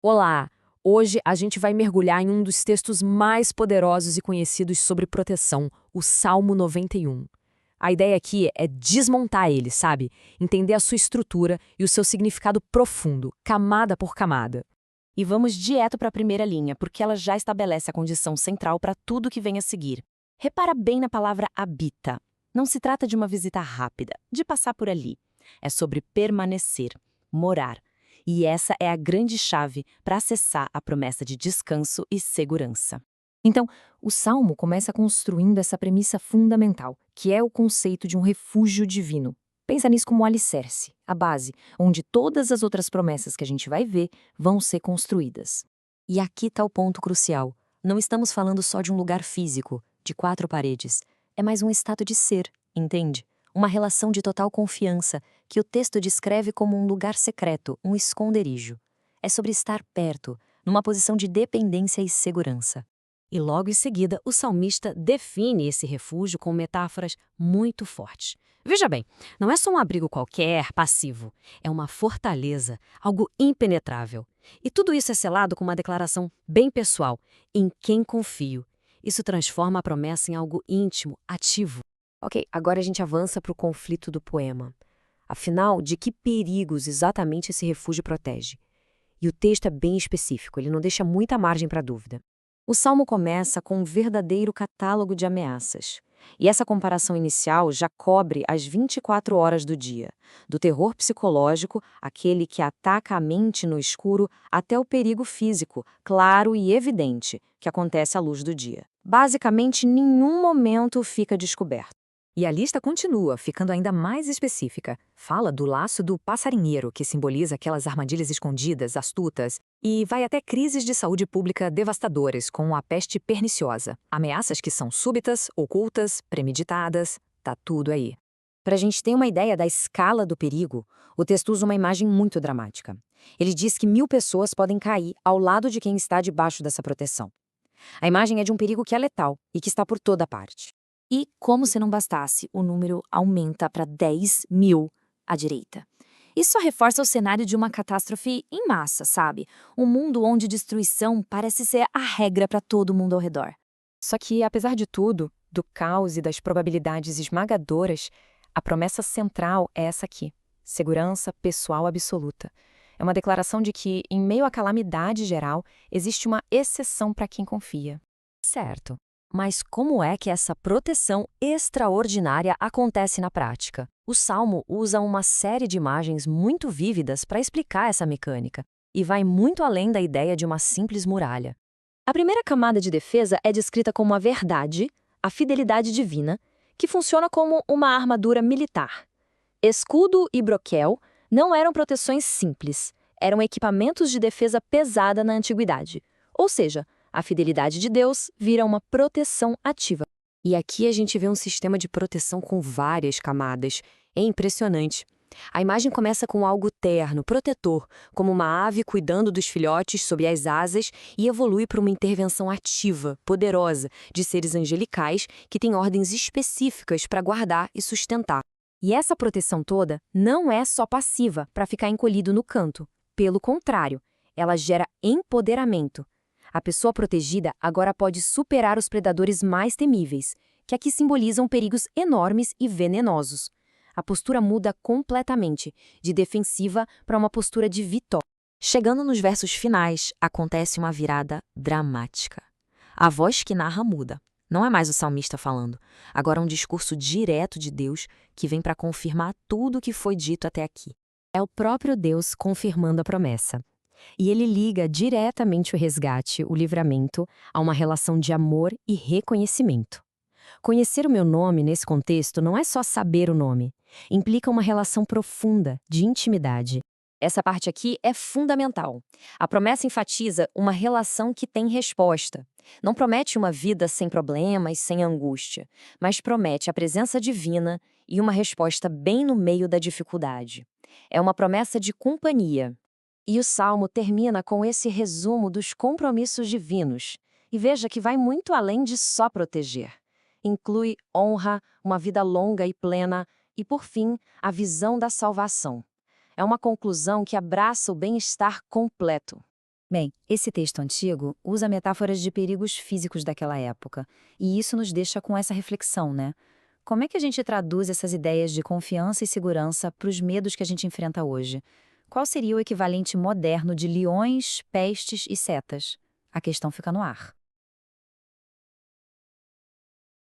Olá! Hoje a gente vai mergulhar em um dos textos mais poderosos e conhecidos sobre proteção, o Salmo 91. A ideia aqui é desmontar ele, sabe? Entender a sua estrutura e o seu significado profundo, camada por camada. E vamos direto para a primeira linha, porque ela já estabelece a condição central para tudo que vem a seguir. Repara bem na palavra habita. Não se trata de uma visita rápida, de passar por ali. É sobre permanecer, morar. E essa é a grande chave para acessar a promessa de descanso e segurança. Então, o Salmo começa construindo essa premissa fundamental, que é o conceito de um refúgio divino. Pensa nisso como um alicerce, a base, onde todas as outras promessas que a gente vai ver vão ser construídas. E aqui está o ponto crucial. Não estamos falando só de um lugar físico, de quatro paredes. É mais um estado de ser, entende? Uma relação de total confiança, que o texto descreve como um lugar secreto, um esconderijo. É sobre estar perto, numa posição de dependência e segurança. E logo em seguida, o salmista define esse refúgio com metáforas muito fortes. Veja bem, não é só um abrigo qualquer, passivo. É uma fortaleza, algo impenetrável. E tudo isso é selado com uma declaração bem pessoal, em quem confio. Isso transforma a promessa em algo íntimo, ativo. Ok, agora a gente avança para o conflito do poema. Afinal, de que perigos exatamente esse refúgio protege? E o texto é bem específico, ele não deixa muita margem para dúvida. O salmo começa com um verdadeiro catálogo de ameaças. E essa comparação inicial já cobre as 24 horas do dia, do terror psicológico, aquele que ataca a mente no escuro, até o perigo físico, claro e evidente, que acontece à luz do dia. Basicamente, nenhum momento fica descoberto. E a lista continua, ficando ainda mais específica. Fala do laço do passarinheiro, que simboliza aquelas armadilhas escondidas, astutas, e vai até crises de saúde pública devastadoras, com a peste perniciosa. Ameaças que são súbitas, ocultas, premeditadas, tá tudo aí. Para a gente ter uma ideia da escala do perigo, o texto usa uma imagem muito dramática. Ele diz que 1000 pessoas podem cair ao lado de quem está debaixo dessa proteção. A imagem é de um perigo que é letal e que está por toda parte. E, como se não bastasse, o número aumenta para 10.000 à direita. Isso só reforça o cenário de uma catástrofe em massa, sabe? Um mundo onde destruição parece ser a regra para todo mundo ao redor. Só que, apesar de tudo, do caos e das probabilidades esmagadoras, a promessa central é essa aqui: segurança pessoal absoluta. É uma declaração de que, em meio à calamidade geral, existe uma exceção para quem confia. Certo. Mas como é que essa proteção extraordinária acontece na prática? O Salmo usa uma série de imagens muito vívidas para explicar essa mecânica, e vai muito além da ideia de uma simples muralha. A primeira camada de defesa é descrita como a verdade, a fidelidade divina, que funciona como uma armadura militar. Escudo e broquel não eram proteções simples, eram equipamentos de defesa pesada na antiguidade. Ou seja, a fidelidade de Deus vira uma proteção ativa. E aqui a gente vê um sistema de proteção com várias camadas. É impressionante. A imagem começa com algo terno, protetor, como uma ave cuidando dos filhotes sob as asas, e evolui para uma intervenção ativa, poderosa, de seres angelicais que têm ordens específicas para guardar e sustentar. E essa proteção toda não é só passiva, para ficar encolhido no canto. Pelo contrário, ela gera empoderamento. A pessoa protegida agora pode superar os predadores mais temíveis, que aqui simbolizam perigos enormes e venenosos. A postura muda completamente, de defensiva para uma postura de vitória. Chegando nos versos finais, acontece uma virada dramática. A voz que narra muda. Não é mais o salmista falando. Agora é um discurso direto de Deus que vem para confirmar tudo o que foi dito até aqui. É o próprio Deus confirmando a promessa. E ele liga diretamente o resgate, o livramento, a uma relação de amor e reconhecimento. Conhecer o meu nome nesse contexto não é só saber o nome. Implica uma relação profunda, de intimidade. Essa parte aqui é fundamental. A promessa enfatiza uma relação que tem resposta. Não promete uma vida sem problemas, sem angústia, mas promete a presença divina e uma resposta bem no meio da dificuldade. É uma promessa de companhia. E o Salmo termina com esse resumo dos compromissos divinos. E veja que vai muito além de só proteger. Inclui honra, uma vida longa e plena e, por fim, a visão da salvação. É uma conclusão que abraça o bem-estar completo. Bem, esse texto antigo usa metáforas de perigos físicos daquela época, e isso nos deixa com essa reflexão, né? Como é que a gente traduz essas ideias de confiança e segurança para os medos que a gente enfrenta hoje? Qual seria o equivalente moderno de leões, pestes e setas? A questão fica no ar.